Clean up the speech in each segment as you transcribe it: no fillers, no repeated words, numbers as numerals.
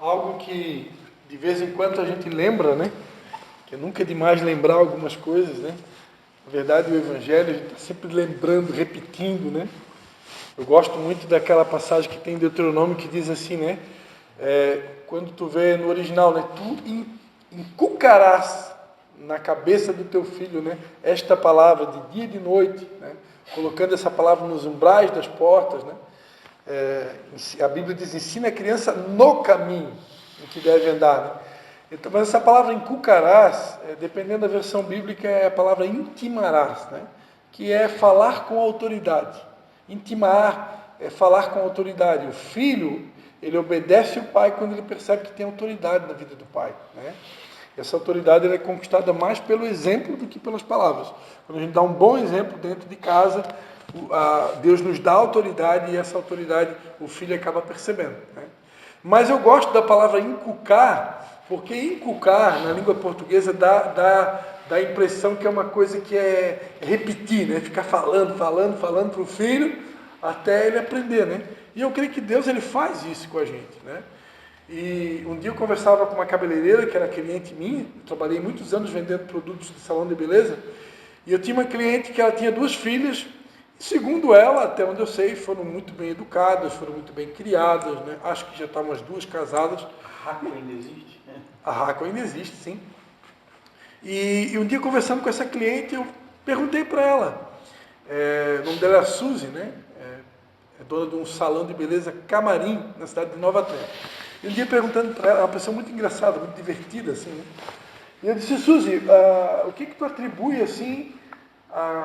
algo que de vez em quando a gente lembra, né? Que nunca é demais lembrar algumas coisas, né? Na verdade, o Evangelho, a gente está sempre lembrando, repetindo, né? Eu gosto muito daquela passagem que tem em Deuteronômio que diz assim, né? Quando tu vê no original, né? Tu inculcarás na cabeça do teu filho, né? Esta palavra de dia e de noite, né? Colocando essa palavra nos umbrais das portas, né? A Bíblia diz, ensina a criança no caminho em que deve andar, né? Então, mas essa palavra inculcarás, dependendo da versão bíblica, é a palavra intimarás, né? Que é falar com autoridade. Intimar é falar com autoridade. O filho, ele obedece o pai quando ele percebe que tem autoridade na vida do pai, né? Essa autoridade ela é conquistada mais pelo exemplo do que pelas palavras. Quando a gente dá um bom exemplo dentro de casa, Deus nos dá autoridade e essa autoridade o filho acaba percebendo, né? Mas eu gosto da palavra inculcar, porque inculcar na língua portuguesa dá a impressão que é uma coisa que é repetir, né? Ficar falando para o filho até ele aprender, né? E eu creio que Deus ele faz isso com a gente, né? E um dia eu conversava com uma cabeleireira que era cliente minha, eu trabalhei muitos anos vendendo produtos de salão de beleza, e eu tinha uma cliente que ela tinha 2 filhas, e segundo ela, até onde eu sei, foram muito bem educadas, foram muito bem criadas, né? Acho que já estavam as 2 casadas. A Raco ainda existe? A Raco ainda existe, sim. E um dia conversando com essa cliente, eu perguntei para ela, o nome dela é Suzy, né? É dona de um salão de beleza Camarim, na cidade de Nova Trento. E um dia perguntando para ela, uma pessoa muito engraçada, muito divertida, assim, né? E eu disse, Suzy, o que tu atribui, assim,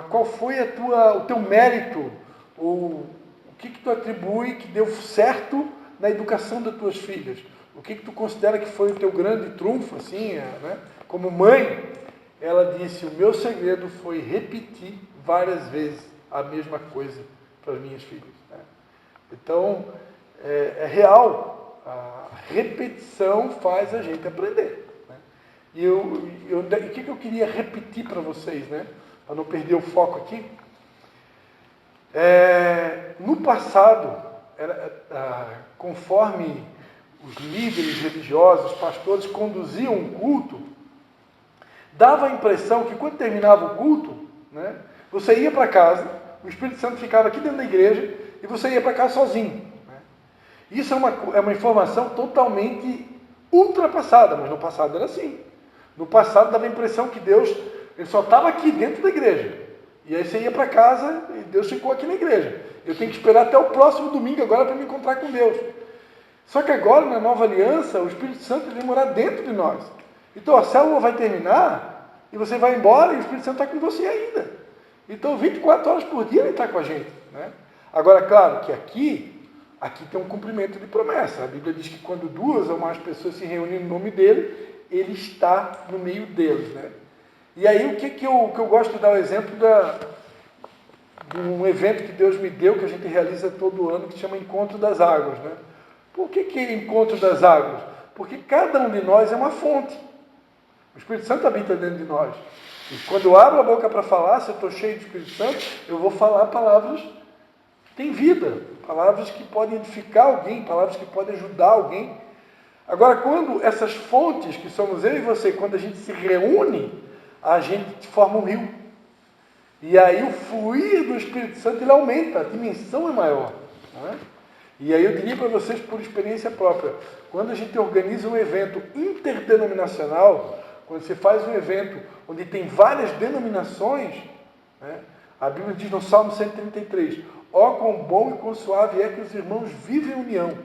qual foi o teu mérito, ou o que tu atribui que deu certo na educação das tuas filhas? O que tu considera que foi o teu grande trunfo, assim, né? Como mãe? Ela disse, o meu segredo foi repetir várias vezes a mesma coisa para as minhas filhas, né? Então, é real. A repetição faz a gente aprender, né? E o que eu queria repetir para vocês, né? Para não perder o foco aqui. No passado, conforme os líderes religiosos, os pastores conduziam um culto, dava a impressão que quando terminava o culto, né, você ia para casa, o Espírito Santo ficava aqui dentro da igreja e você ia para casa sozinho. Isso é uma informação totalmente ultrapassada, mas no passado era assim. No passado dava a impressão que Deus ele só estava aqui dentro da igreja. E aí você ia para casa e Deus ficou aqui na igreja. Eu tenho que esperar até o próximo domingo agora para me encontrar com Deus. Só que agora, na nova aliança, o Espírito Santo vai morar dentro de nós. Então a célula vai terminar e você vai embora e o Espírito Santo está com você ainda. Então 24 horas por dia ele está com a gente, né? Agora, claro que aqui tem um cumprimento de promessa. A Bíblia diz que quando 2 ou mais pessoas se reúnem no nome dele, ele está no meio deles, né? E aí o que eu gosto de dar o exemplo de um evento que Deus me deu, que a gente realiza todo ano, que se chama Encontro das Águas, né? Por que é Encontro das Águas? Porque cada um de nós é uma fonte. O Espírito Santo habita dentro de nós. E quando eu abro a boca para falar, se eu estou cheio de Espírito Santo, eu vou falar palavras que têm vida, palavras que podem edificar alguém, palavras que podem ajudar alguém. Agora, quando essas fontes, que somos eu e você, quando a gente se reúne, a gente forma um rio. E aí o fluir do Espírito Santo ele aumenta, a dimensão é maior, não é? E aí eu diria para vocês, por experiência própria, quando a gente organiza um evento interdenominacional, quando você faz um evento onde tem várias denominações, né? A Bíblia diz no Salmo 133, ó quão bom e quão suave é que os irmãos vivem em união.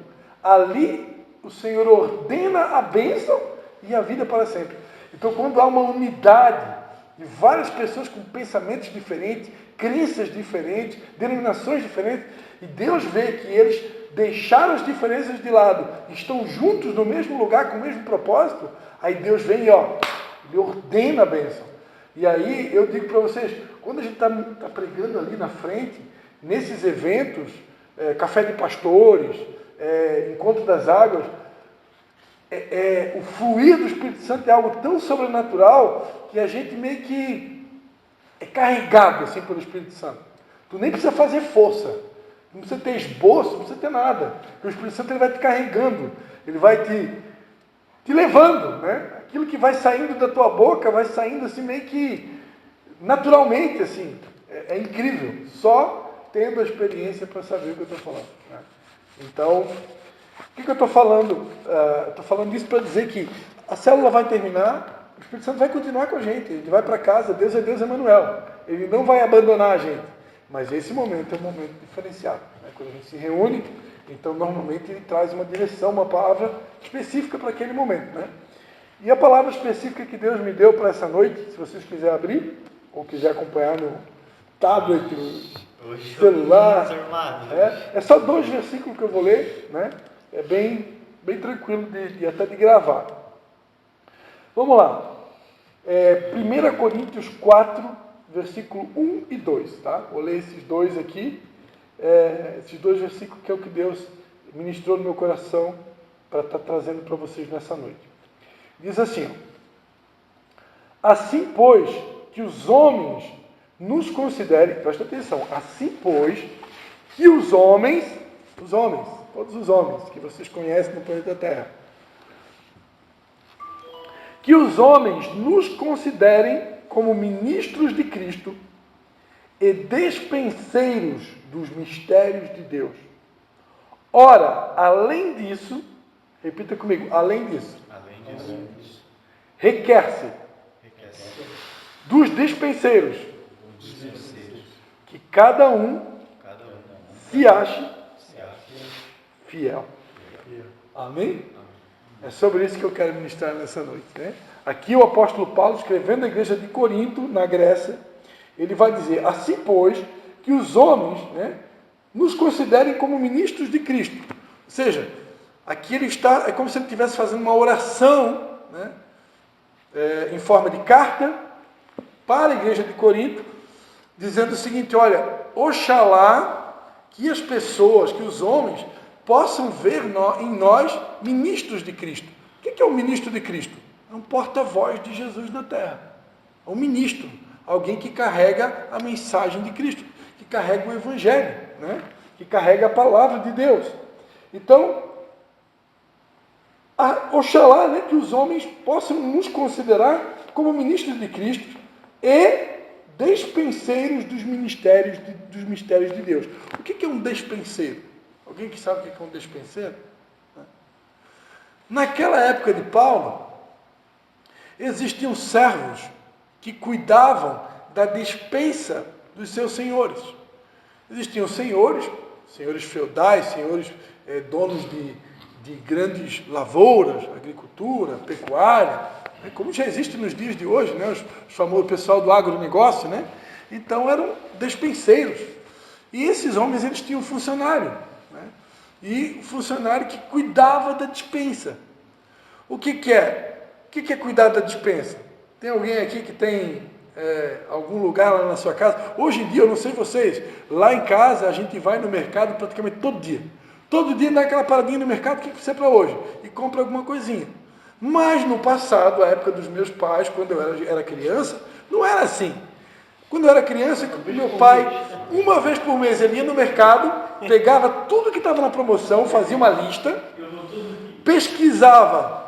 Ali o Senhor ordena a bênção e a vida para sempre. Então quando há uma unidade de várias pessoas com pensamentos diferentes, crenças diferentes, denominações diferentes, e Deus vê que eles deixaram as diferenças de lado, estão juntos no mesmo lugar, com o mesmo propósito, aí Deus vem e ele ordena a bênção. E aí eu digo para vocês, quando a gente está pregando ali na frente, nesses eventos, café de pastores, encontro das águas, o fluir do Espírito Santo é algo tão sobrenatural que a gente meio que é carregado assim pelo Espírito Santo. Tu nem precisa fazer força. Não precisa ter esboço, não precisa ter nada. Porque o Espírito Santo ele vai te carregando, ele vai te levando, né? Aquilo que vai saindo da tua boca, vai saindo assim meio que naturalmente, assim. É incrível. Só tendo a experiência para saber o que eu estou falando, né? Então, o que eu estou falando? Estou falando isso para dizer que a célula vai terminar, o Espírito Santo vai continuar com a gente, ele vai para casa, Deus é Deus Emanuel. Ele não vai abandonar a gente. Mas esse momento é um momento diferenciado, né? Quando a gente se reúne, então normalmente ele traz uma direção, uma palavra específica para aquele momento, né? E a palavra específica que Deus me deu para essa noite, se vocês quiserem abrir, ou quiser acompanhar no tablet, no celular, é só 2 versículos que eu vou ler, né? É bem tranquilo até de gravar. Vamos lá. 1 Coríntios 4, versículo 1 e 2, tá? Vou ler esses dois aqui, esses 2 versículos que é o que Deus ministrou no meu coração para estar trazendo para vocês nessa noite. Diz assim: assim, pois, que os homens nos considerem, presta atenção, assim, pois, que os homens, todos os homens que vocês conhecem no planeta Terra, que os homens nos considerem como ministros de Cristo e despenseiros dos mistérios de Deus. Ora, além disso, repita comigo, além disso, requer-se dos despenseiros que cada um se ache fiel. Amém? É sobre isso que eu quero ministrar nessa noite, né? Aqui o apóstolo Paulo, escrevendo à igreja de Corinto, na Grécia, ele vai dizer: assim, pois, que os homens, né, nos considerem como ministros de Cristo. Ou seja, aqui ele está, é como se ele estivesse fazendo uma oração, né, em forma de carta para a igreja de Corinto, dizendo o seguinte: olha, oxalá que as pessoas, que os homens, possam ver em nós ministros de Cristo. O que é um ministro de Cristo? É um porta-voz de Jesus na terra. É um ministro, alguém que carrega a mensagem de Cristo, que carrega o Evangelho, né? Que carrega a palavra de Deus. Então, oxalá, né, que os homens possam nos considerar como ministros de Cristo e despenseiros dos mistérios de Deus. O que é um despenseiro? Alguém que sabe o que é um despenseiro? Naquela época de Paulo, existiam servos que cuidavam da despensa dos seus senhores. Existiam senhores feudais, senhores donos de grandes lavouras, agricultura, pecuária, né, como já existe nos dias de hoje, né, os famosos pessoal do agronegócio, né? Então eram despenseiros. E esses homens, eles tinham funcionário, né? E funcionário que cuidava da despensa. O que é? O que é cuidar da despensa? Tem alguém aqui que tem algum lugar lá na sua casa? Hoje em dia, eu não sei vocês, lá em casa a gente vai no mercado praticamente todo dia. Todo dia dá aquela paradinha no mercado, o que precisa para hoje? E compra alguma coisinha. Mas no passado, a época dos meus pais, quando eu era criança, não era assim. Quando eu era criança, meu pai, uma vez por mês, ele ia no mercado, pegava tudo que estava na promoção, fazia uma lista, pesquisava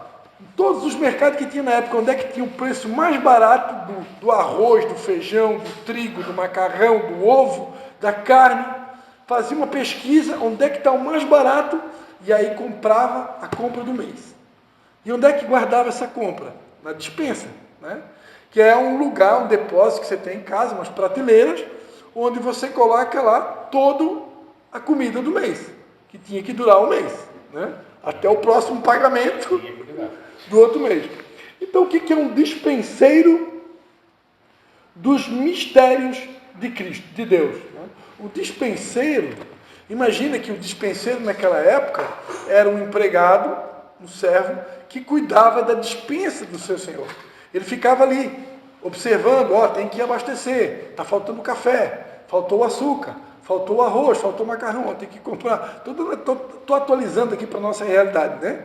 todos os mercados que tinha na época, onde é que tinha o preço mais barato do arroz, do feijão, do trigo, do macarrão, do ovo, da carne, fazia uma pesquisa, onde é que está o mais barato, e aí comprava a compra do mês. E onde é que guardava essa compra? Na despensa, né? Que é um lugar, um depósito que você tem em casa, umas prateleiras, onde você coloca lá toda a comida do mês, que tinha que durar um mês, né? Até o próximo pagamento do outro mês. Então, o que é um dispenseiro dos mistérios de Cristo, de Deus? O dispenseiro, imagina que o dispenseiro naquela época era um empregado, um servo, que cuidava da despensa do seu senhor. Ele ficava ali, observando, tem que abastecer, está faltando café, faltou açúcar, faltou arroz, faltou macarrão, tem que comprar. Estou atualizando aqui para a nossa realidade, né?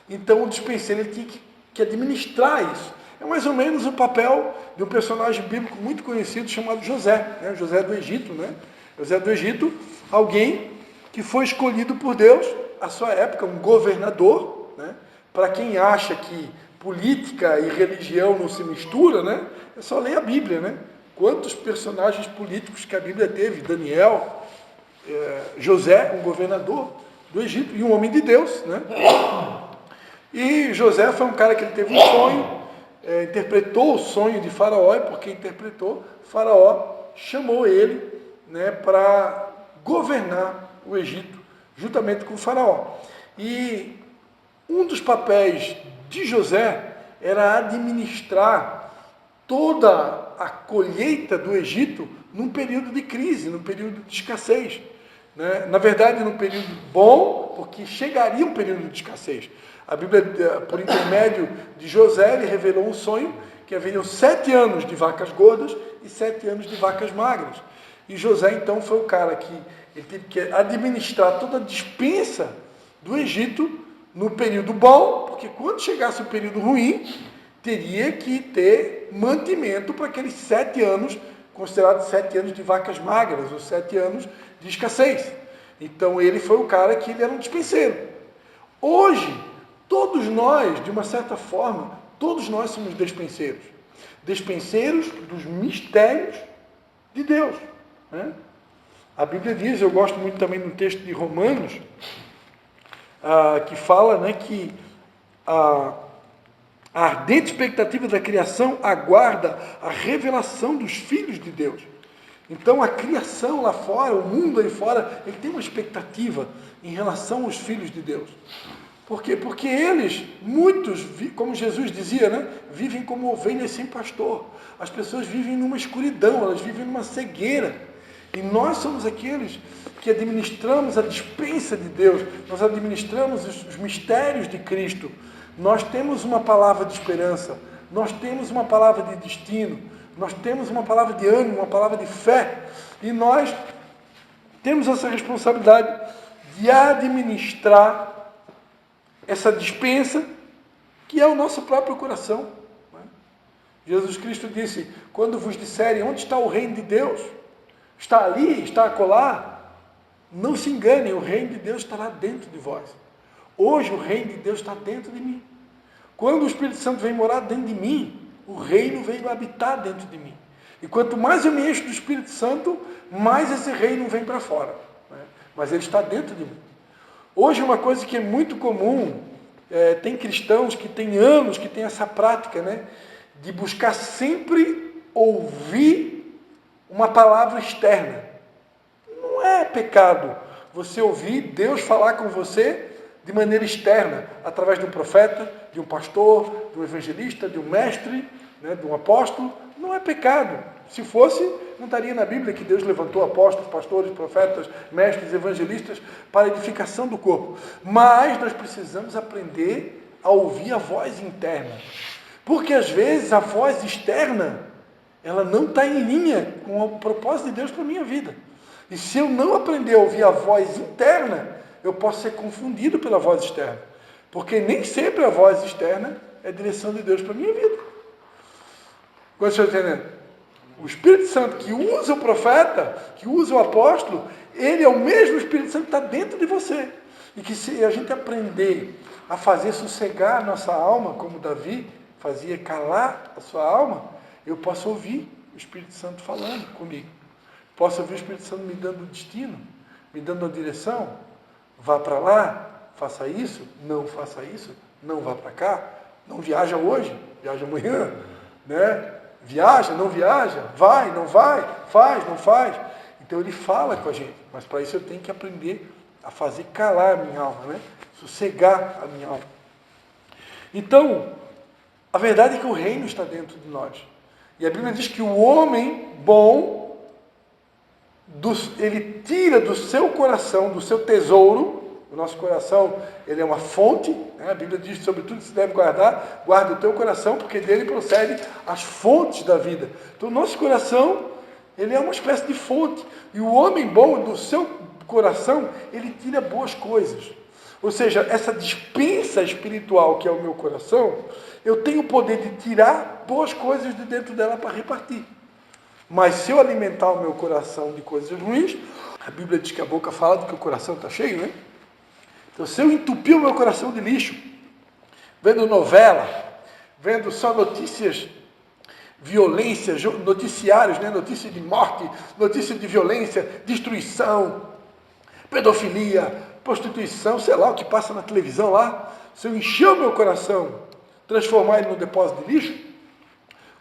Então o dispenseiro ele tinha que administrar isso. É mais ou menos o papel de um personagem bíblico muito conhecido chamado José, né? José do Egito, né? José do Egito, alguém que foi escolhido por Deus, à sua época, um governador, né? Para quem acha que política e religião não se mistura, né? É só ler a Bíblia, né? Quantos personagens políticos que a Bíblia teve? Daniel, José, um governador do Egito, e um homem de Deus, né? E José foi um cara que ele teve um sonho, interpretou o sonho de Faraó, e porque interpretou, Faraó chamou ele, né, para governar o Egito, juntamente com Faraó. E um dos papéis de José era administrar toda a colheita do Egito num período de crise, num período de escassez, né? Na verdade, num período bom, porque chegaria um período de escassez. A Bíblia, por intermédio de José, ele revelou um sonho que haveriam 7 anos de vacas gordas e 7 anos de vacas magras. E José, então, foi o cara que ele teve que administrar toda a despensa do Egito no período bom, porque quando chegasse o período ruim, teria que ter mantimento para aqueles 7 anos, considerados 7 anos de vacas magras, ou 7 anos de escassez. Então ele foi o cara que ele era um despenseiro. Hoje, todos nós, de uma certa forma, todos nós somos despenseiros. Despenseiros dos mistérios de Deus, né? A Bíblia diz, eu gosto muito também no texto de Romanos, que fala, né, que a ardente expectativa da criação aguarda a revelação dos filhos de Deus. Então a criação lá fora, o mundo aí fora, ele tem uma expectativa em relação aos filhos de Deus. Por quê? Porque eles, muitos, como Jesus dizia, né, vivem como ovelhas sem pastor. As pessoas vivem numa escuridão, elas vivem numa cegueira. E nós somos aqueles que administramos a despensa de Deus, nós administramos os mistérios de Cristo. Nós temos uma palavra de esperança, nós temos uma palavra de destino, nós temos uma palavra de ânimo, uma palavra de fé. E nós temos essa responsabilidade de administrar essa despensa, que é o nosso próprio coração. Jesus Cristo disse, quando vos disserem, onde está o reino de Deus? Está ali, está acolá? Não se enganem, o reino de Deus está lá dentro de vós. Hoje o reino de Deus está dentro de mim. Quando o Espírito Santo vem morar dentro de mim, o reino vem habitar dentro de mim. E quanto mais eu me encho do Espírito Santo, mais esse reino vem para fora, né? Mas ele está dentro de mim. Hoje uma coisa que é muito comum, tem cristãos que têm anos que têm essa prática, né, de buscar sempre ouvir uma palavra externa. Não é pecado você ouvir Deus falar com você de maneira externa, através de um profeta, de um pastor, de um evangelista, de um mestre, né, de um apóstolo. Não é pecado. Se fosse, não estaria na Bíblia que Deus levantou apóstolos, pastores, profetas, mestres, evangelistas para a edificação do corpo. Mas nós precisamos aprender a ouvir a voz interna. Porque às vezes a voz externa, ela não está em linha com o propósito de Deus para a minha vida. E se eu não aprender a ouvir a voz interna, eu posso ser confundido pela voz externa. Porque nem sempre a voz externa é a direção de Deus para a minha vida. Quando você está entendendo? O Espírito Santo que usa o profeta, que usa o apóstolo, ele é o mesmo Espírito Santo que está dentro de você. E que se a gente aprender a fazer sossegar a nossa alma, como Davi fazia calar a sua alma, eu posso ouvir o Espírito Santo falando comigo. Posso ouvir o Espírito Santo me dando o destino, me dando a direção. Vá para lá, faça isso, não faça isso, não vá para cá, não viaja hoje, viaja amanhã, né? Viaja, não viaja, vai, não vai, faz, não faz. Então ele fala com a gente, mas para isso eu tenho que aprender a fazer calar a minha alma, né? Sossegar a minha alma. Então, a verdade é que o reino está dentro de nós. E a Bíblia diz que o homem bom, ele tira do seu coração, do seu tesouro. O nosso coração, ele é uma fonte, né? A Bíblia diz, sobre tudo que se deve guardar, guarda o teu coração, porque dele procede as fontes da vida. Então o nosso coração, ele é uma espécie de fonte. E o homem bom, do seu coração, ele tira boas coisas. Ou seja, essa despensa espiritual que é o meu coração, eu tenho o poder de tirar boas coisas de dentro dela para repartir. Mas se eu alimentar o meu coração de coisas ruins, A Bíblia diz que a boca fala do que o coração está cheio, né? Então, se eu entupir o meu coração de lixo, vendo novela, vendo só notícias, violência, noticiários, né? Notícias de morte, notícias de violência, destruição, pedofilia, prostituição, sei lá o que passa na televisão lá, se eu encher o meu coração, transformar ele num depósito de lixo,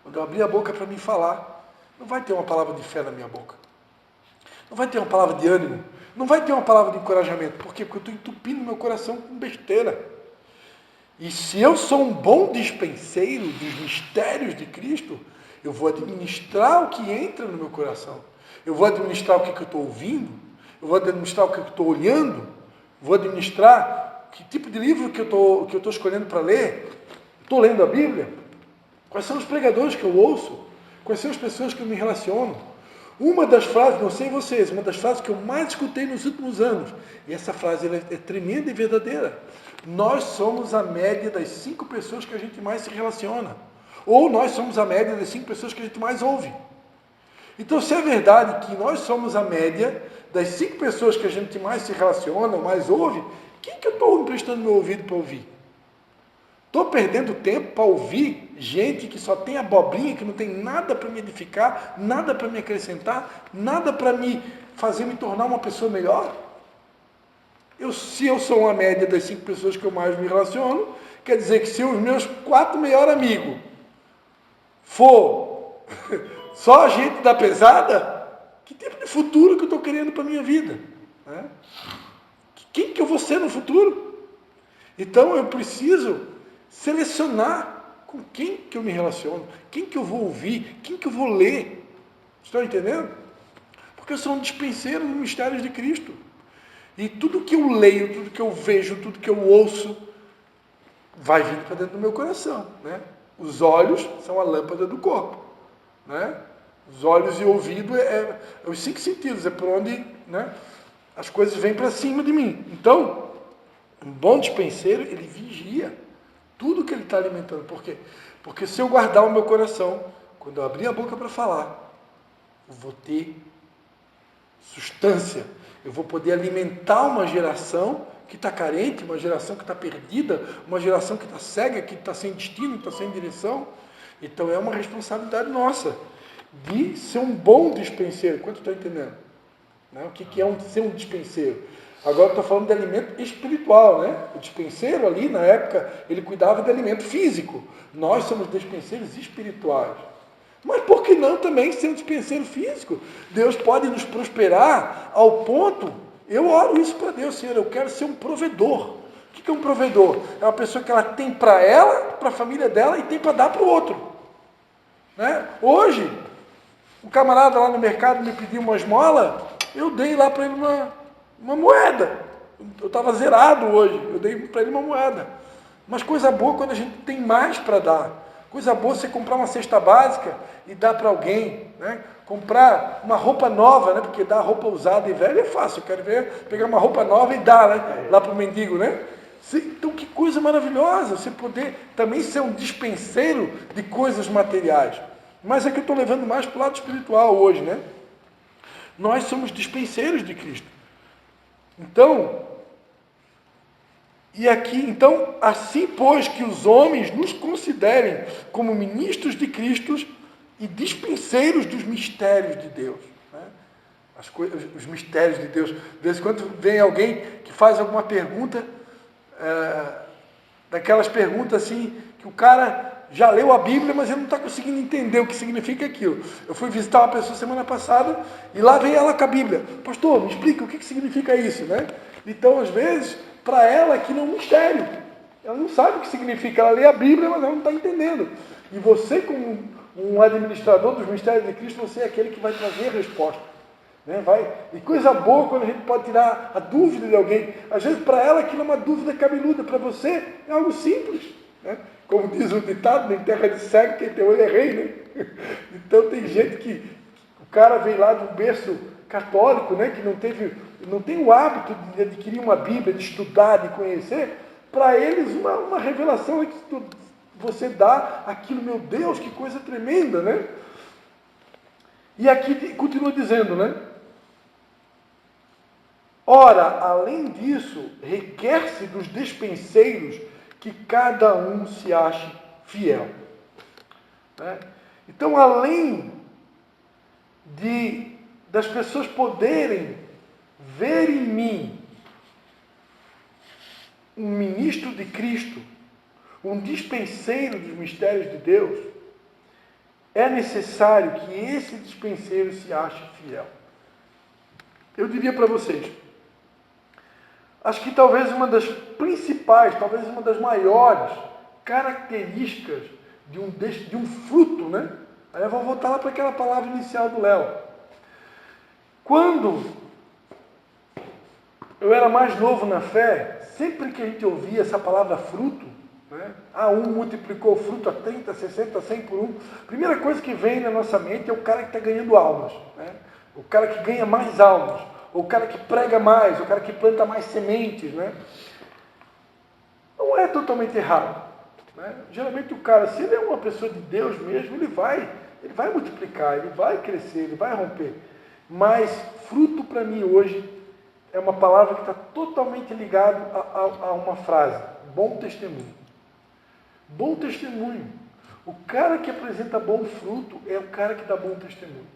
quando eu abrir a boca para me falar, não vai ter uma palavra de fé na minha boca. Não vai ter uma palavra de ânimo. Não vai ter uma palavra de encorajamento. Por quê? Porque eu estou entupindo meu coração com besteira. E se eu sou um bom dispenseiro dos mistérios de Cristo, eu vou administrar o que entra no meu coração. Eu vou administrar o que eu estou ouvindo. Eu vou administrar o que eu estou olhando. Vou administrar que tipo de livro que eu estou escolhendo para ler. Estou lendo a Bíblia. Quais são os pregadores que eu ouço? Quais são as pessoas que eu me relaciono? Uma das frases, não sei vocês, uma das frases que eu mais escutei nos últimos anos, e essa frase é tremenda e verdadeira. Nós somos a média das 5 pessoas que a gente mais se relaciona. Ou nós somos a média das 5 pessoas que a gente mais ouve. Então, se é verdade que nós somos a média das 5 pessoas que a gente mais se relaciona, mais ouve, quem que eu estou emprestando meu ouvido para ouvir? Estou perdendo tempo para ouvir gente que só tem abobrinha, que não tem nada para me edificar, nada para me acrescentar, nada para me fazer me tornar uma pessoa melhor? Se eu sou uma média das 5 pessoas que eu mais me relaciono, quer dizer que se os meus 4 melhores amigos for só gente da pesada, que tipo de futuro que eu estou querendo para a minha vida? Né? Quem que eu vou ser no futuro? Então eu preciso selecionar com quem que eu me relaciono, quem que eu vou ouvir, quem que eu vou ler. Estão entendendo? Porque eu sou um dispenseiro dos mistérios de Cristo. E tudo que eu leio, tudo que eu vejo, tudo que eu ouço, vai vindo para dentro do meu coração. Né? Os olhos são a lâmpada do corpo. Né? Os olhos e o ouvido é os 5 sentidos, é por onde, né, as coisas vêm para cima de mim. Então, um bom dispenseiro, ele vigia tudo que ele está alimentando. Por quê? Porque se eu guardar o meu coração, quando eu abrir a boca para falar, eu vou ter substância. Eu vou poder alimentar uma geração que está carente, uma geração que está perdida, uma geração que está cega, que está sem destino, que está sem direção. Então é uma responsabilidade nossa de ser um bom dispenseiro. Quanto está entendendo? Né? O que é ser um dispenseiro? Agora estou falando de alimento espiritual, né? O dispenseiro ali, na época, ele cuidava de alimento físico. Nós somos dispenseiros espirituais. Mas por que não também ser um dispenseiro físico? Deus pode nos prosperar ao ponto... Eu oro isso para Deus, Senhor, eu quero ser um provedor. O que é um provedor? É uma pessoa que ela tem para ela, para a família dela, e tem para dar para o outro. Né? Hoje, um camarada lá no mercado me pediu uma esmola, eu dei lá para ele uma moeda. Eu estava zerado hoje, eu dei para ele uma moeda. Mas coisa boa quando a gente tem mais para dar. Coisa boa você comprar uma cesta básica e dar para alguém. Né? Comprar uma roupa nova, né? Porque dar roupa usada e velha é fácil. Eu quero ver pegar uma roupa nova e dar, né? Lá para o mendigo. Né? Então que coisa maravilhosa você poder também ser um dispenseiro de coisas materiais. Mas é que eu estou levando mais para o lado espiritual hoje. Né? Nós somos dispenseiros de Cristo. Então, assim, pois, que os homens nos considerem como ministros de Cristo e dispenseiros dos mistérios de Deus. Né? Os mistérios de Deus. De vez em quando vem alguém que faz alguma pergunta, daquelas perguntas assim, que o cara já leu a Bíblia, mas ele não está conseguindo entender o que significa aquilo. Eu fui visitar uma pessoa semana passada, e lá vem ela com a Bíblia. Pastor, me explica o que significa isso, né? Então, às vezes, para ela aquilo é um mistério. Ela não sabe o que significa. Ela lê a Bíblia, mas ela não está entendendo. E você, como um administrador dos mistérios de Cristo, você é aquele que vai trazer a resposta. Né? E coisa boa quando a gente pode tirar a dúvida de alguém. Às vezes, para ela, aquilo é uma dúvida cabeluda. Para você, é algo simples. Né? Como diz o ditado, em terra de cego, quem tem olho é rei. Né? Então, tem gente que o cara vem lá de um berço católico, né? Que não tem o hábito de adquirir uma Bíblia, de estudar, de conhecer. Para eles, uma revelação é que você dá aquilo, meu Deus, que coisa tremenda, né? E aqui continua dizendo, né? Ora, além disso, requer-se dos despenseiros que cada um se ache fiel. Né? Então, além das pessoas poderem ver em mim um ministro de Cristo, um dispenseiro dos mistérios de Deus, é necessário que esse dispenseiro se ache fiel. Eu diria para vocês, acho que talvez uma das principais, talvez uma das maiores características de um fruto, né? Aí eu vou voltar lá para aquela palavra inicial do Léo. Quando eu era mais novo na fé, sempre que a gente ouvia essa palavra fruto, né? Um multiplicou o fruto a 30, 60, 100 por um. A primeira coisa que vem na nossa mente é o cara que está ganhando almas, né? O cara que ganha mais almas, ou o cara que prega mais, o cara que planta mais sementes, né? Não é totalmente errado, né? Geralmente o cara, se ele é uma pessoa de Deus mesmo, ele vai multiplicar, ele vai crescer, ele vai romper. Mas fruto para mim hoje é uma palavra que está totalmente ligada a uma frase: bom testemunho. Bom testemunho. O cara que apresenta bom fruto é o cara que dá bom testemunho.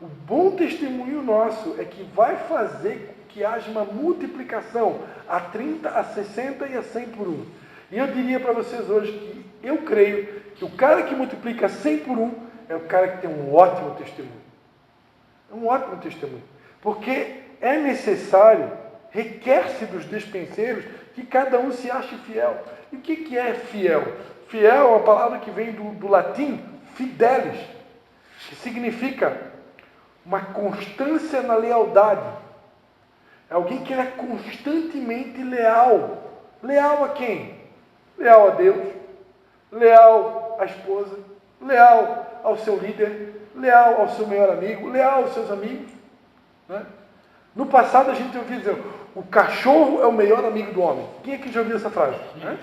O bom testemunho nosso é que vai fazer com que haja uma multiplicação a 30, a 60 e a 100 por um. E eu diria para vocês hoje que eu creio que o cara que multiplica 100 por um é o cara que tem um ótimo testemunho. É um ótimo testemunho. Porque é necessário, requer-se dos despenseiros, que cada um se ache fiel. E o que é fiel? Fiel é uma palavra que vem do latim fidelis, que significa uma constância na lealdade. É alguém que é constantemente leal. Leal a quem? Leal a Deus, leal à esposa, leal ao seu líder, leal ao seu melhor amigo, leal aos seus amigos. Né? No passado a gente ouvia dizer: o cachorro é o melhor amigo do homem. Quem é que já ouviu essa frase? Né?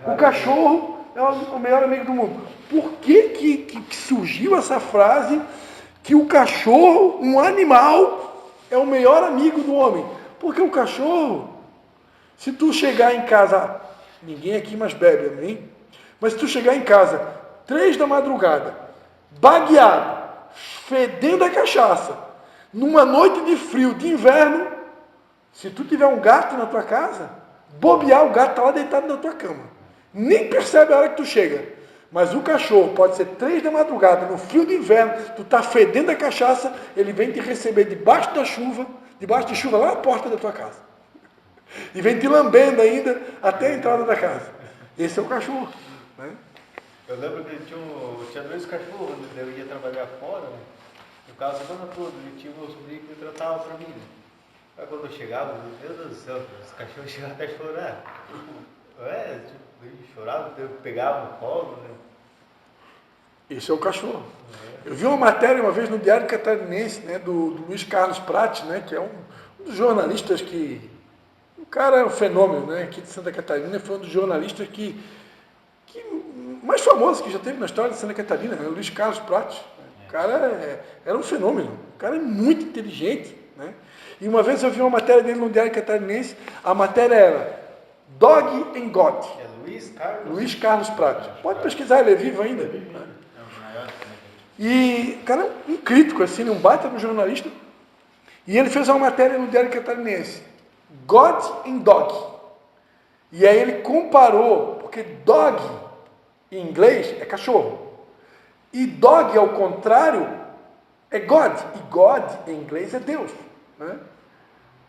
O cachorro é o melhor amigo do mundo. Por que surgiu essa frase que o cachorro, um animal, é o melhor amigo do homem? Porque o cachorro, se tu chegar em casa, ninguém aqui mais bebe, amém? Mas se tu chegar em casa 3 da madrugada, bagueado, fedendo a cachaça, numa noite de frio, de inverno, se tu tiver um gato na tua casa, bobear, o gato está lá deitado na tua cama. Nem percebe a hora que tu chega. Mas o cachorro, pode ser 3 da madrugada, no frio do inverno, tu está fedendo a cachaça, ele vem te receber debaixo de chuva, lá na porta da tua casa. E vem te lambendo ainda até a entrada da casa. Esse é o cachorro. Né? Eu lembro que tinha 2 cachorros, eu ia trabalhar fora, né? No caso, a semana toda, e tinha um sobrinho que tratava para mim. Né? Aí quando eu chegava, meu Deus do céu, os cachorros chegavam até a chorar. Chorava, eu pegava no colo, né? Esse é o cachorro. Eu vi uma matéria uma vez no Diário Catarinense, né, do Luiz Carlos Pratti, né, que é um dos jornalistas que... O cara é um fenômeno, né, aqui de Santa Catarina, foi um dos jornalistas que mais famoso que já teve na história de Santa Catarina, né, o Luiz Carlos Pratti. O cara era um fenômeno, o cara é muito inteligente. Né? E uma vez eu vi uma matéria dele no Diário Catarinense, a matéria era Dog and God. Luiz Carlos Pratti. Pode pesquisar, ele é vivo ainda. Né? E, cara, um crítico, assim, um baita no jornalista. E ele fez uma matéria no Diário Catarinense. God and Dog. E aí ele comparou, porque dog, em inglês, é cachorro. E dog, ao contrário, é God. E God, em inglês, é Deus. Né?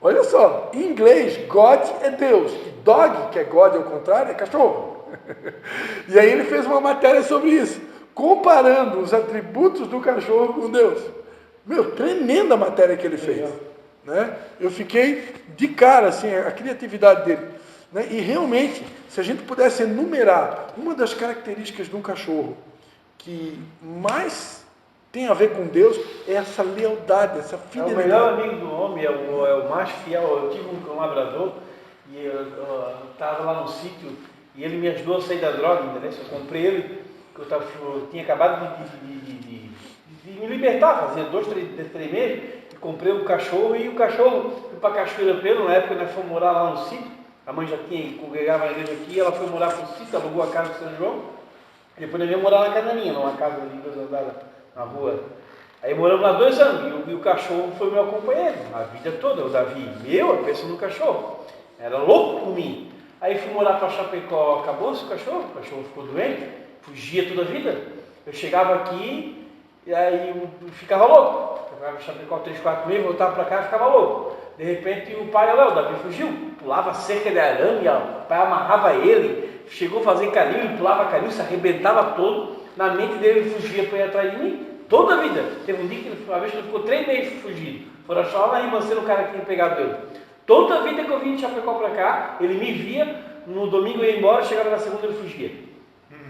Olha só, em inglês, God é Deus. E dog, que é God ao contrário, é cachorro. E aí ele fez uma matéria sobre isso, comparando os atributos do cachorro com Deus. Meu, tremenda matéria que ele fez. Né? Eu fiquei de cara, assim, a criatividade dele. Né? E realmente, se a gente pudesse enumerar uma das características de um cachorro que mais tem a ver com Deus, é essa lealdade, essa fidelidade. É o melhor amigo do homem, é o mais fiel. Eu tive um labrador e eu estava lá no sítio e ele me ajudou a sair da droga, entendeu? Eu comprei ele, eu tinha acabado de me libertar, fazia 2, 3 meses, e comprei um cachorro e o cachorro foi para Cachoeira Pelo, na época nós fomos morar lá no sítio, a mãe já tinha congregado a igreja aqui, ela foi morar para o sítio, alugou a casa de São João, e depois nós viemos morar na casa minha, numa casa de 2 andares na rua. Aí moramos lá 2 anos, e o cachorro foi meu companheiro, a vida toda, o Davi, a pensa no cachorro, era louco por mim. Aí fui morar para Chapecó, acabou-se o cachorro ficou doente, fugia toda a vida. Eu chegava aqui, e aí eu ficava louco. Eu ficava em Chapecó 3, 4 meses, voltava para cá e ficava louco. De repente o pai, olha, o Davi fugiu, pulava cerca de arame, o pai amarrava ele, chegou a fazer canil, ele pulava canil, se arrebentava todo, na mente dele ele fugia para ir atrás de mim, toda a vida. Teve um dia que uma vez que ele ficou 3 meses fugindo, foram achar lá em Ribanceira o cara que tinha pegado ele. Toda a vida que eu vim de Chapecó para cá, ele me via, no domingo eu ia embora, chegava na segunda ele fugia.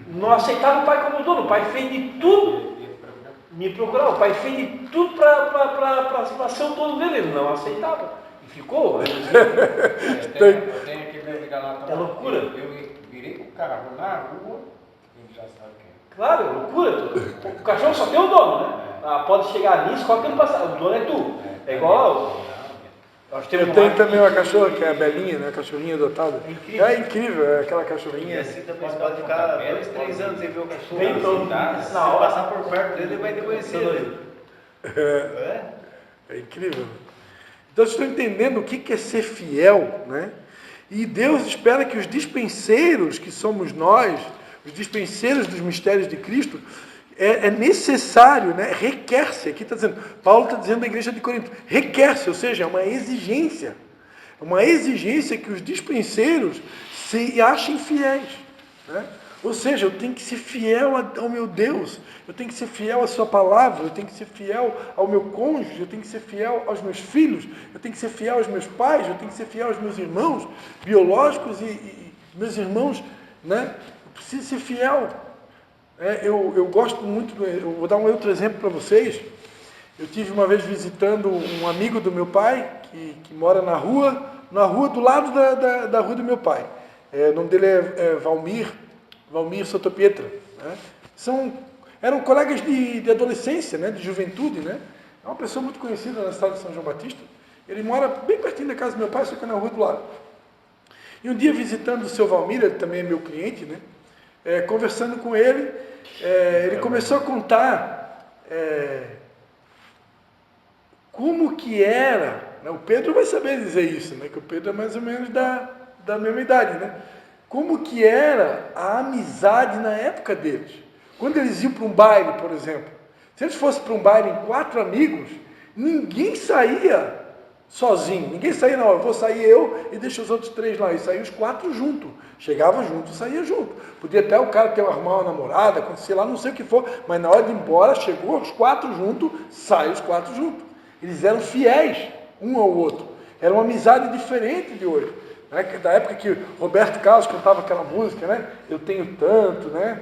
Não aceitava o pai como dono, o pai fez de tudo, me procurava, o pai fez de tudo para ser o dono dele, ele não aceitava. E ficou. Eu tenho aquele meu amigo lá também. É loucura. Eu virei com o carro na rua, ele já sabe quem é. Claro, é loucura. O cachorro só tem o dono, né? Pode chegar nisso, qualquer um passar, o dono é tu. É igual. Eu tenho também uma cachorra que é a Belinha, né? A cachorrinha adotada. É incrível. É aquela E cachorrinha. assim também você pode ficar 2, 3 anos sem ver o cachorro. Vem todo tá? Se na hora. passar por perto dele, ele vai te conhecer. É incrível. Então vocês estão entendendo o que é ser fiel, né? E Deus espera que os dispenseiros, que somos nós, os dispenseiros dos mistérios de Cristo, é necessário, né? Requer-se, aqui está dizendo, Paulo está dizendo da igreja de Corinto, requer-se, ou seja, é uma exigência que os dispenseiros se achem fiéis, né? Ou seja, eu tenho que ser fiel ao meu Deus, eu tenho que ser fiel à sua palavra, eu tenho que ser fiel ao meu cônjuge, eu tenho que ser fiel aos meus filhos, eu tenho que ser fiel aos meus pais, eu tenho que ser fiel aos meus irmãos biológicos e meus irmãos, né? Eu preciso ser fiel. Eu gosto muito, eu vou dar um outro exemplo para vocês. Eu tive uma vez visitando um amigo do meu pai, que mora na rua do lado da rua do meu pai. O nome dele é Valmir Sotopietra, né? Eram colegas de adolescência, né? De juventude, né? É uma pessoa muito conhecida na cidade de São João Batista. Ele mora bem pertinho da casa do meu pai, só que na rua do lado. E um dia visitando o seu Valmir, ele também é meu cliente, né? Conversando com ele, ele começou a contar como que era, né? O Pedro vai saber dizer isso, né? Que o Pedro é mais ou menos da mesma idade, né? Como que era a amizade na época deles. Quando eles iam para um baile, por exemplo, se eles fossem para um baile em 4 amigos, ninguém saía sozinho, ninguém saía, não, eu vou sair eu e deixa os outros 3 lá, e saíam os 4 juntos, chegava junto, saía junto. Podia até o cara arrumar uma namorada, acontecer lá, não sei o que for, mas na hora de ir embora, chegou os 4 juntos, saem os 4 juntos. Eles eram fiéis um ao outro, era uma amizade diferente de hoje. Da época que Roberto Carlos cantava aquela música, né? Eu tenho tanto, né?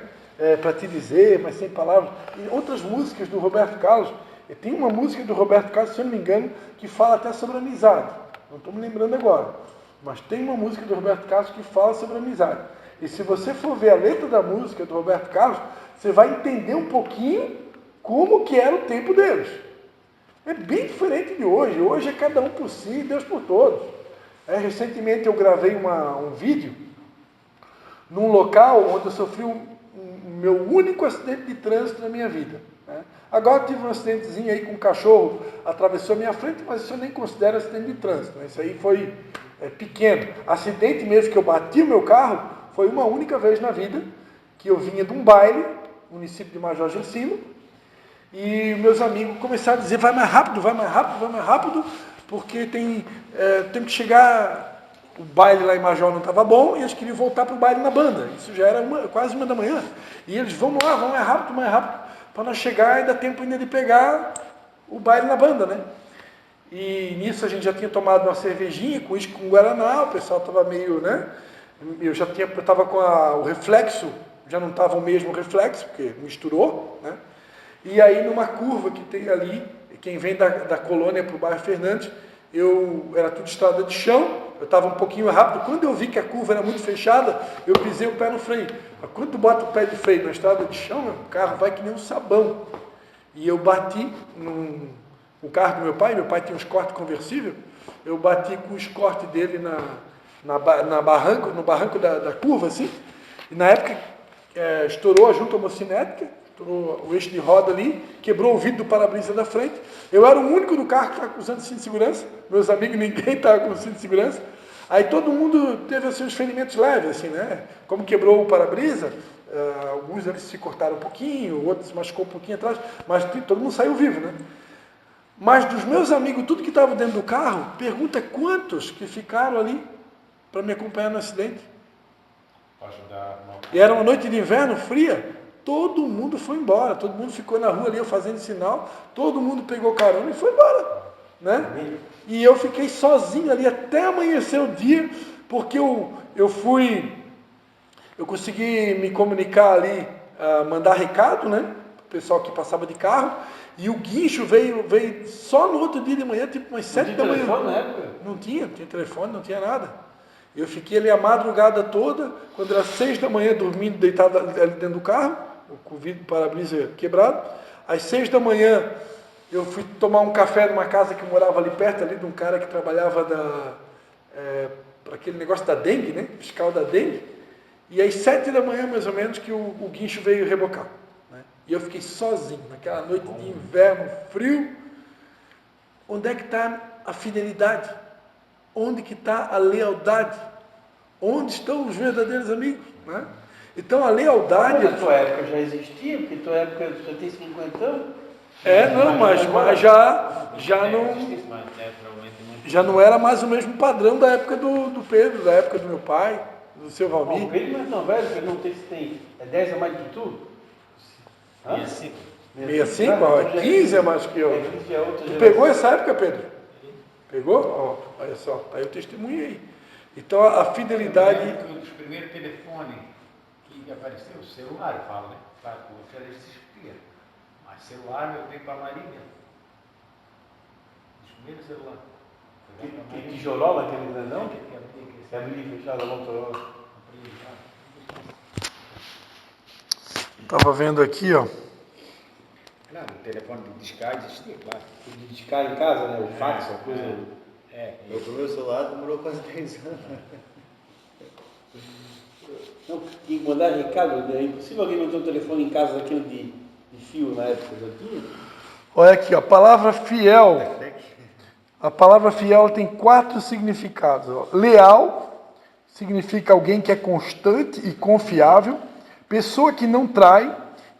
Para te dizer, mas sem palavras. E outras músicas do Roberto Carlos. Tem uma música do Roberto Carlos, se eu não me engano, que fala até sobre amizade. Não estou me lembrando agora. Mas tem uma música do Roberto Carlos que fala sobre amizade. E se você for ver a letra da música do Roberto Carlos, você vai entender um pouquinho como que era o tempo deles. É bem diferente de hoje. Hoje é cada um por si e Deus por todos. Recentemente eu gravei um vídeo num local onde eu sofri o meu único acidente de trânsito na minha vida, né? Agora eu tive um acidentezinho aí com um cachorro, atravessou a minha frente, mas isso eu nem considero acidente de trânsito, né? Isso aí foi pequeno. Acidente mesmo que eu bati o meu carro foi uma única vez na vida, que eu vinha de um baile, município de Major Gersino, e meus amigos começaram a dizer, vai mais rápido, porque tem que chegar, o baile lá em Major não estava bom, e eles queriam voltar para o baile na banda, isso já era quase 1 da manhã, e eles, vamos lá, vamos mais rápido, para nós chegar e dar tempo ainda de pegar o baile na banda, né? E nisso a gente já tinha tomado uma cervejinha, com uísque com guaraná, o pessoal estava meio, né? Eu estava com o reflexo, já não estava o mesmo reflexo, porque misturou, né? E aí numa curva que tem ali, quem vem da colônia para o bairro Fernandes, era tudo estrada de chão, eu estava um pouquinho rápido, quando eu vi que a curva era muito fechada, eu pisei o pé no freio. Mas quando tu bota o pé de freio na estrada de chão, o carro vai que nem um sabão. E eu bati o carro do meu pai tinha um Escort conversível, eu bati com o Escort dele no barranco da curva, assim, e na época estourou a junta homocinética, estourou o eixo de roda ali, quebrou o vidro do para-brisa da frente. Eu era o único do carro que estava usando cinto de segurança, meus amigos, ninguém estava com cinto de segurança. Aí todo mundo teve assim, uns ferimentos leves, assim, né? Como quebrou o para-brisa, alguns deles se cortaram um pouquinho, outros se machucou um pouquinho atrás, mas todo mundo saiu vivo, né? Mas dos meus amigos, tudo que estava dentro do carro, pergunta quantos que ficaram ali para me acompanhar no acidente. E era uma noite de inverno, fria, todo mundo foi embora, todo mundo ficou na rua ali, eu fazendo sinal, todo mundo pegou carona e foi embora, né? E eu fiquei sozinho ali até amanhecer o dia, porque eu consegui me comunicar ali, mandar recado, né? O pessoal que passava de carro, e o guincho veio só no outro dia de manhã, tipo umas 7 da manhã. Não tinha telefone na época? Não tinha telefone, não tinha nada. Eu fiquei ali a madrugada toda, quando era 6 da manhã, dormindo, deitado ali dentro do carro, com o vidro para-brisa quebrado. Às 6 da manhã, eu fui tomar um café numa casa que morava ali perto, ali de um cara que trabalhava para aquele negócio da dengue, né? Fiscal da dengue. E às 7 da manhã, mais ou menos, que o guincho veio rebocar. Né? E eu fiquei sozinho, naquela noite de inverno frio. Onde é que está a fidelidade? Onde que está a lealdade? Onde estão os verdadeiros amigos? Né? Então a lealdade... Mas na tua época já existia, porque na tua época já tem 50 anos. Já não era mais o mesmo padrão da época do Pedro, da época do meu pai, do seu Valmir. O Pedro não, velho, porque não tem 10 a mais que tu? 65. 65? 15 é mais que eu. Tu pegou essa época, Pedro? Pegou? Olha só, aí eu testemunho aí. Então a fidelidade... Os primeiros telefones que apareceu, o celular, eu falo, né? Claro, o outro era existia. Mas celular eu dei para a Marinha. Os primeiros celulares. Que tijolola, aquele grandão? Que abria e fechava a Motorola. Estava vendo aqui, ó. Claro, o telefone de discard existia, claro. De discar em casa, né? O fax, a coisa. Meu primeiro celular demorou quase 10 anos. Não, tinha que mandar recado, é impossível alguém não ter um telefone em casa daquele de fio na época, já tinha? Olha aqui, ó, a palavra fiel. A palavra fiel tem 4 significados. Ó. Leal significa alguém que é constante e confiável. Pessoa que não trai,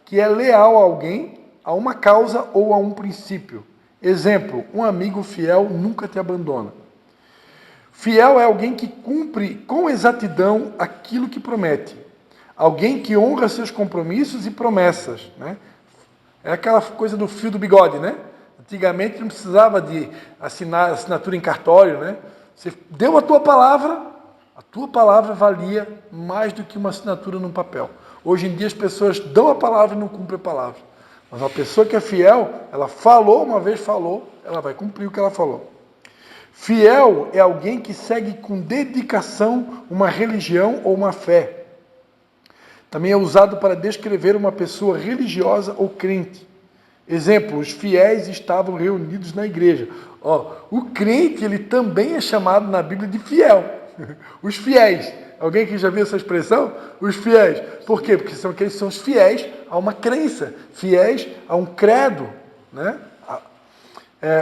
que é leal a alguém, a uma causa ou a um princípio. Exemplo, um amigo fiel nunca te abandona. Fiel é alguém que cumpre com exatidão aquilo que promete. Alguém que honra seus compromissos e promessas. Né? É aquela coisa do fio do bigode, né? Antigamente não precisava de assinatura em cartório, né? Você deu a tua palavra valia mais do que uma assinatura num papel. Hoje em dia as pessoas dão a palavra e não cumprem a palavra. Mas uma pessoa que é fiel, ela falou, uma vez falou, ela vai cumprir o que ela falou. Fiel é alguém que segue com dedicação uma religião ou uma fé. Também é usado para descrever uma pessoa religiosa ou crente. Exemplo, os fiéis estavam reunidos na igreja. O crente, ele também é chamado na Bíblia de fiel. Os fiéis. Alguém que já viu essa expressão? Os fiéis. Por quê? Porque são aqueles que são os fiéis a uma crença, fiéis a um credo. Né?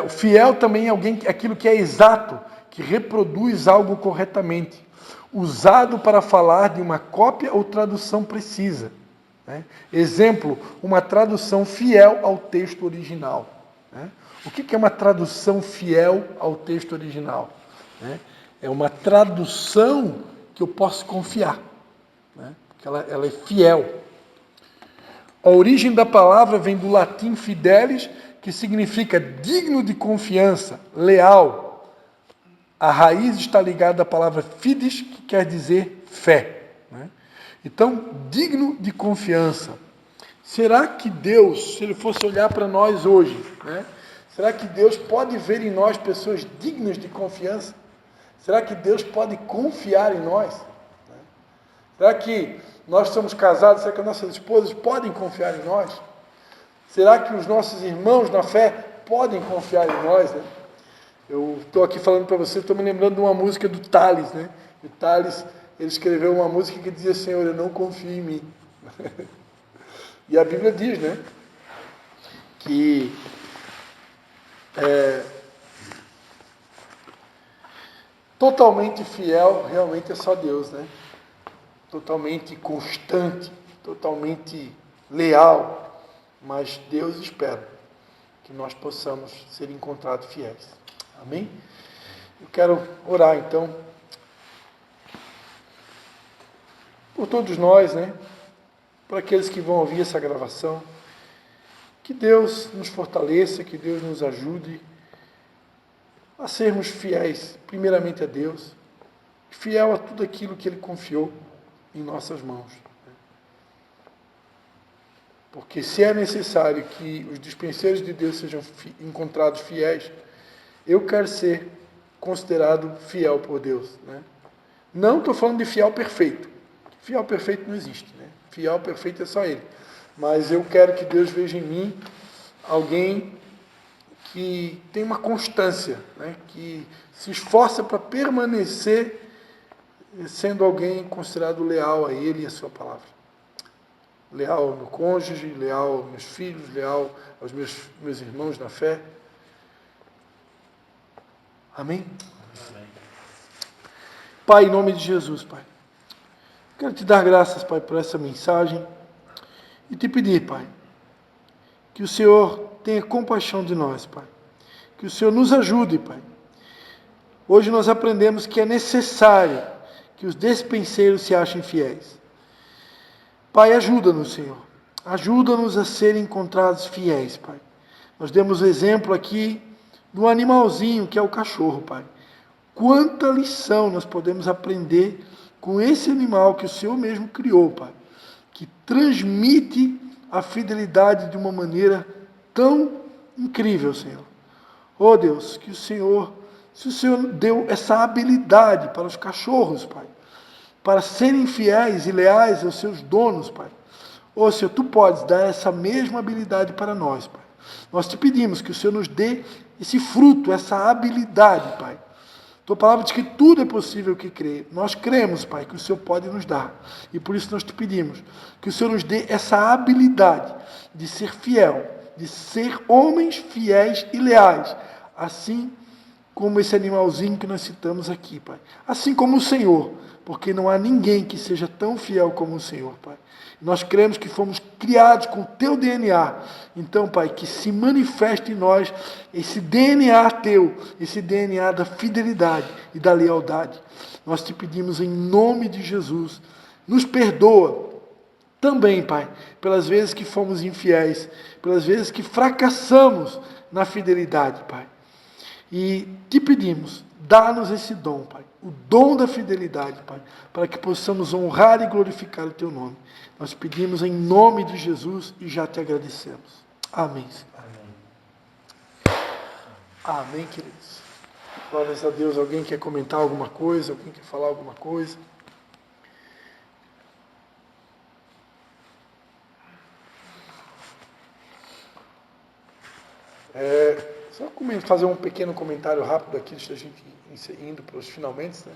O fiel também é aquilo que é exato, que reproduz algo corretamente. Usado para falar de uma cópia ou tradução precisa. Né? Exemplo, uma tradução fiel ao texto original. Né? O que é uma tradução fiel ao texto original? Né? É uma tradução que eu posso confiar, né? Porque ela é fiel. A origem da palavra vem do latim fidelis, que significa digno de confiança, leal. A raiz está ligada à palavra fides, que quer dizer fé. Né? Então, digno de confiança. Será que Deus, se Ele fosse olhar para nós hoje, né? Será que Deus pode ver em nós pessoas dignas de confiança? Será que Deus pode confiar em nós? Será que nós somos casados? Será que as nossas esposas podem confiar em nós? Será que os nossos irmãos na fé podem confiar em nós, né? Eu estou aqui falando para você, estou me lembrando de uma música do Tales, né? O Tales, ele escreveu uma música que dizia: Senhor, eu não confio em mim. E a Bíblia diz, né? Que totalmente fiel realmente é só Deus, né? Totalmente constante, totalmente leal, mas Deus espera que nós possamos ser encontrados fiéis. Amém? Eu quero orar então por todos nós, né? Por aqueles que vão ouvir essa gravação. Que Deus nos fortaleça, que Deus nos ajude a sermos fiéis, primeiramente a Deus, fiel a tudo aquilo que Ele confiou em nossas mãos. Porque se é necessário que os dispenseiros de Deus sejam encontrados fiéis, eu quero ser considerado fiel por Deus, né? Não estou falando de fiel perfeito. Fiel perfeito não existe, né? Fiel perfeito é só Ele. Mas eu quero que Deus veja em mim alguém que tem uma constância, né? Que se esforça para permanecer sendo alguém considerado leal a Ele e a Sua palavra. Leal ao meu cônjuge, leal aos meus filhos, leal aos meus irmãos na fé. Amém? Amém. Pai, em nome de Jesus, Pai, quero te dar graças, Pai, por essa mensagem e te pedir, Pai, que o Senhor tenha compaixão de nós, Pai, que o Senhor nos ajude, Pai. Hoje nós aprendemos que é necessário que os despenseiros se achem fiéis. Pai, ajuda-nos, Senhor, ajuda-nos a ser encontrados fiéis, Pai. Nós demos o exemplo aqui do animalzinho que é o cachorro, Pai. Quanta lição nós podemos aprender com esse animal que o Senhor mesmo criou, Pai, que transmite a fidelidade de uma maneira tão incrível, Senhor. Oh Deus, que o Senhor, se o Senhor deu essa habilidade para os cachorros, Pai, para serem fiéis e leais aos seus donos, Pai. Oh Senhor, Tu podes dar essa mesma habilidade para nós, Pai. Nós te pedimos que o Senhor nos dê esse fruto, essa habilidade, Pai. Tua palavra diz que tudo é possível que crê. Nós cremos, Pai, que o Senhor pode nos dar. E por isso nós te pedimos que o Senhor nos dê essa habilidade de ser fiel, de ser homens fiéis e leais, assim como esse animalzinho que nós citamos aqui, Pai. Assim como o Senhor, porque não há ninguém que seja tão fiel como o Senhor, Pai. Nós cremos que fomos criados com o Teu DNA. Então, Pai, que se manifeste em nós esse DNA Teu, esse DNA da fidelidade e da lealdade. Nós te pedimos em nome de Jesus, nos perdoa também, Pai, pelas vezes que fomos infiéis, pelas vezes que fracassamos na fidelidade, Pai. E te pedimos, dá-nos esse dom, Pai, o dom da fidelidade, Pai, para que possamos honrar e glorificar o Teu nome. Nós pedimos em nome de Jesus e já te agradecemos. Amém, Senhor. Amém, queridos. Glórias a Deus. Alguém quer comentar alguma coisa? Alguém quer falar alguma coisa? Só fazer um pequeno comentário rápido aqui, antes da gente indo para os finalmente, né?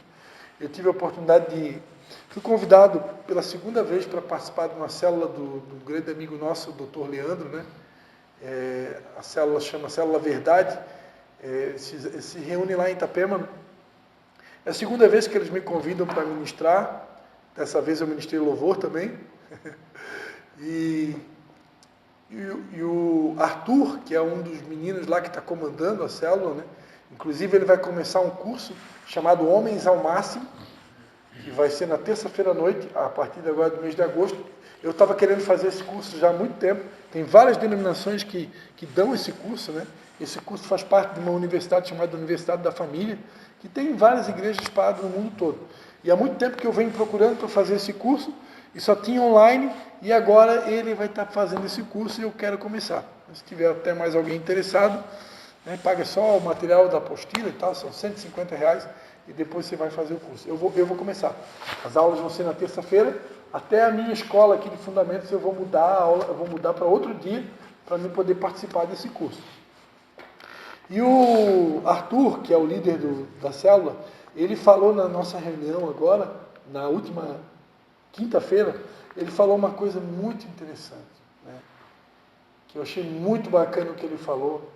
Eu tive a oportunidade fui convidado pela segunda vez para participar de uma célula do grande amigo nosso, o Dr. Leandro, né? A célula chama Célula Verdade, se reúne lá em Itapema. É a segunda vez que eles me convidam para ministrar, dessa vez eu ministrei louvor também. E o Arthur, que é um dos meninos lá que está comandando a célula, né? Inclusive ele vai começar um curso chamado Homens ao Máximo, que vai ser na terça-feira à noite, a partir de agora do mês de agosto. Eu estava querendo fazer esse curso já há muito tempo. Tem várias denominações que dão esse curso, né? Esse curso faz parte de uma universidade chamada Universidade da Família, que tem várias igrejas espalhadas no mundo todo. E há muito tempo que eu venho procurando para fazer esse curso, e só tinha online, e agora ele vai estar fazendo esse curso e eu quero começar. Se tiver até mais alguém interessado, né, paga só o material da apostila e tal, são R$150, e depois você vai fazer o curso. Eu vou começar. As aulas vão ser na terça-feira, até a minha escola aqui de fundamentos eu vou mudar a aula, eu vou mudar para outro dia, para mim poder participar desse curso. E o Arthur, que é o líder da célula, ele falou na nossa reunião agora, na última quinta-feira, ele falou uma coisa muito interessante, né? Que eu achei muito bacana o que ele falou,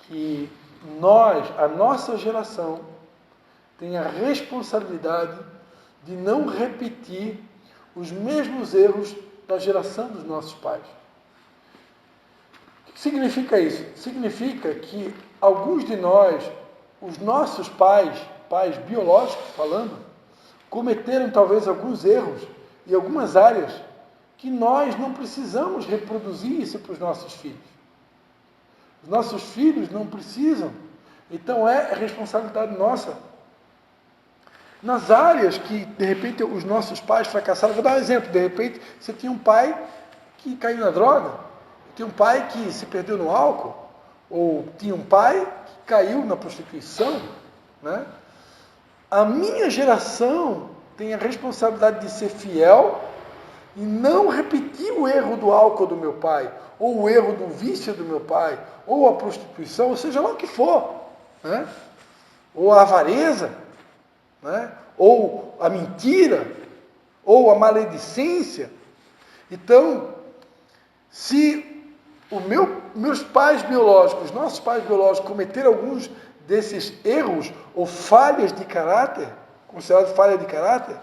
que a nossa geração, tem a responsabilidade de não repetir os mesmos erros da geração dos nossos pais. O que significa isso? Significa que alguns de nós, os nossos pais biológicos falando, cometeram talvez alguns erros em algumas áreas que nós não precisamos reproduzir isso para os nossos filhos. Os nossos filhos não precisam. Então é responsabilidade nossa. Nas áreas que, de repente, os nossos pais fracassaram, vou dar um exemplo, de repente, você tinha um pai que caiu na droga, tinha um pai que se perdeu no álcool, ou tinha um pai que caiu na prostituição, né? A minha geração tem a responsabilidade de ser fiel e não repetir o erro do álcool do meu pai, ou o erro do vício do meu pai, ou a prostituição, ou seja lá o que for, né? Ou a avareza, né? Ou a mentira, ou a maledicência. Então, se meus pais biológicos, nossos pais biológicos cometeram alguns desses erros ou falhas de caráter, consideradas falha de caráter,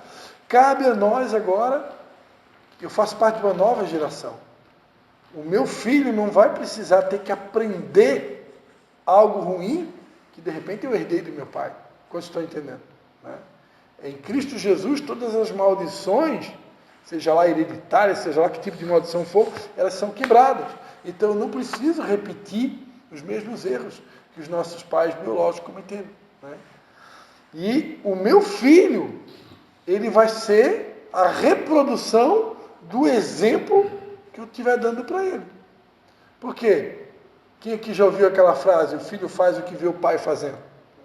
cabe a nós agora, eu faço parte de uma nova geração. O meu filho não vai precisar ter que aprender algo ruim que de repente eu herdei do meu pai. Quantos estão entendendo? Né? Em Cristo Jesus, todas as maldições, seja lá hereditárias, seja lá que tipo de maldição for, elas são quebradas. Então eu não preciso repetir os mesmos erros que os nossos pais biológicos cometeram. Né? E o meu filho, ele vai ser a reprodução do exemplo que eu estiver dando para ele. Por quê? Quem aqui já ouviu aquela frase, o filho faz o que vê o pai fazendo?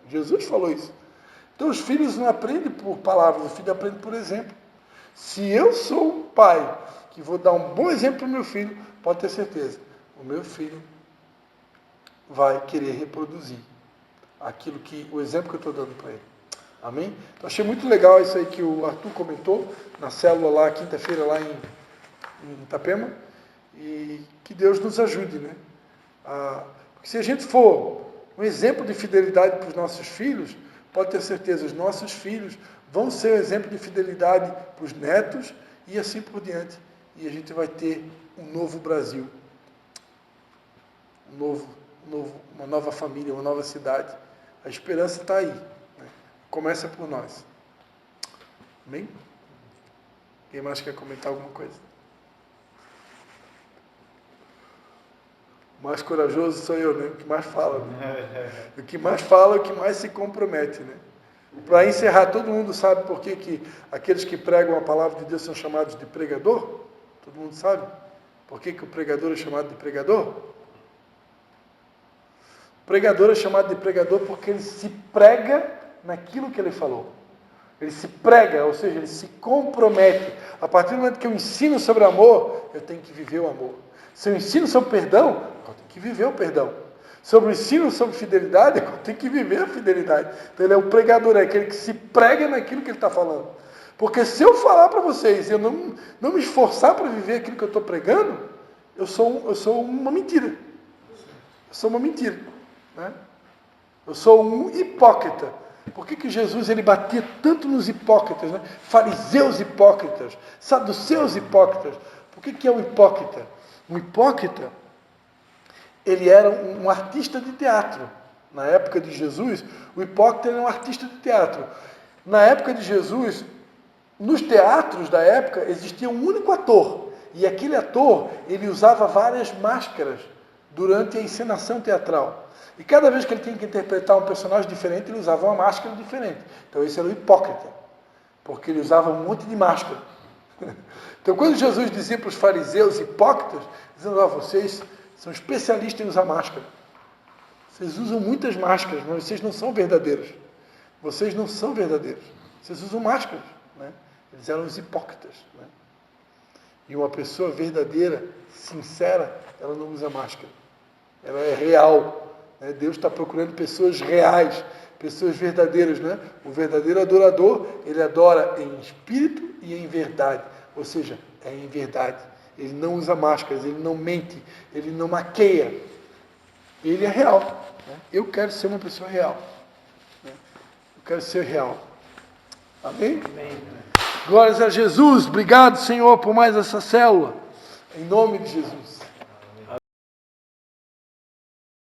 Jesus falou isso. Então os filhos não aprendem por palavras, o filho aprende por exemplo. Se eu sou um pai que vou dar um bom exemplo para o meu filho, pode ter certeza, o meu filho vai querer reproduzir o exemplo que eu estou dando para ele. Amém? Então achei muito legal isso aí que o Arthur comentou na célula lá, quinta-feira, lá em Itapema, e que Deus nos ajude, né? Porque se a gente for um exemplo de fidelidade para os nossos filhos, pode ter certeza, os nossos filhos vão ser um exemplo de fidelidade para os netos e assim por diante. E a gente vai ter um novo Brasil, uma nova família, uma nova cidade. A esperança está aí. Né? Começa por nós. Amém? Quem mais quer comentar alguma coisa? O mais corajoso sou eu, né? O que mais fala. Né? O que mais fala é o que mais se compromete, né? Para encerrar, todo mundo sabe por que aqueles que pregam a palavra de Deus são chamados de pregador? Todo mundo sabe? Por que o pregador é chamado de pregador? O pregador é chamado de pregador porque ele se prega naquilo que ele falou. Ele se prega, ou seja, ele se compromete. A partir do momento que eu ensino sobre amor, eu tenho que viver o amor. Se eu ensino sobre perdão, eu tenho que viver o perdão. Sobre o ensino sobre fidelidade, eu tenho que viver a fidelidade. Então ele é o pregador, é aquele que se prega naquilo que ele está falando. Porque se eu falar para vocês e eu não me esforçar para viver aquilo que eu estou pregando, eu sou uma mentira. Eu sou uma mentira. Né? Eu sou um hipócrita. Por que Jesus ele batia tanto nos hipócritas? Né? Fariseus hipócritas, saduceus hipócritas. Por que é um hipócrita? Um hipócrita, ele era um artista de teatro. Na época de Jesus, o hipócrita era um artista de teatro. Na época de Jesus, nos teatros da época, existia um único ator. E aquele ator, ele usava várias máscaras durante a encenação teatral. E cada vez que ele tinha que interpretar um personagem diferente, ele usava uma máscara diferente. Então esse era o hipócrita, porque ele usava um monte de máscara. Então quando Jesus dizia para os fariseus hipócritas, dizendo, vocês são especialistas em usar máscara. Vocês usam muitas máscaras, mas vocês não são verdadeiros. Vocês não são verdadeiros. Vocês usam máscaras. Né? Eles eram os hipócritas. Né? E uma pessoa verdadeira, sincera, ela não usa máscara. Ela é real. né? Deus está procurando pessoas reais, pessoas verdadeiras, né? O verdadeiro adorador, ele adora em espírito e em verdade, ou seja, é em verdade. Ele não usa máscaras, ele não mente, ele não maqueia. Ele é real. Né? Eu quero ser uma pessoa real. Né? Eu quero ser real. Amém? Amém. Glórias a Jesus. Obrigado, Senhor, por mais essa célula. Em nome de Jesus.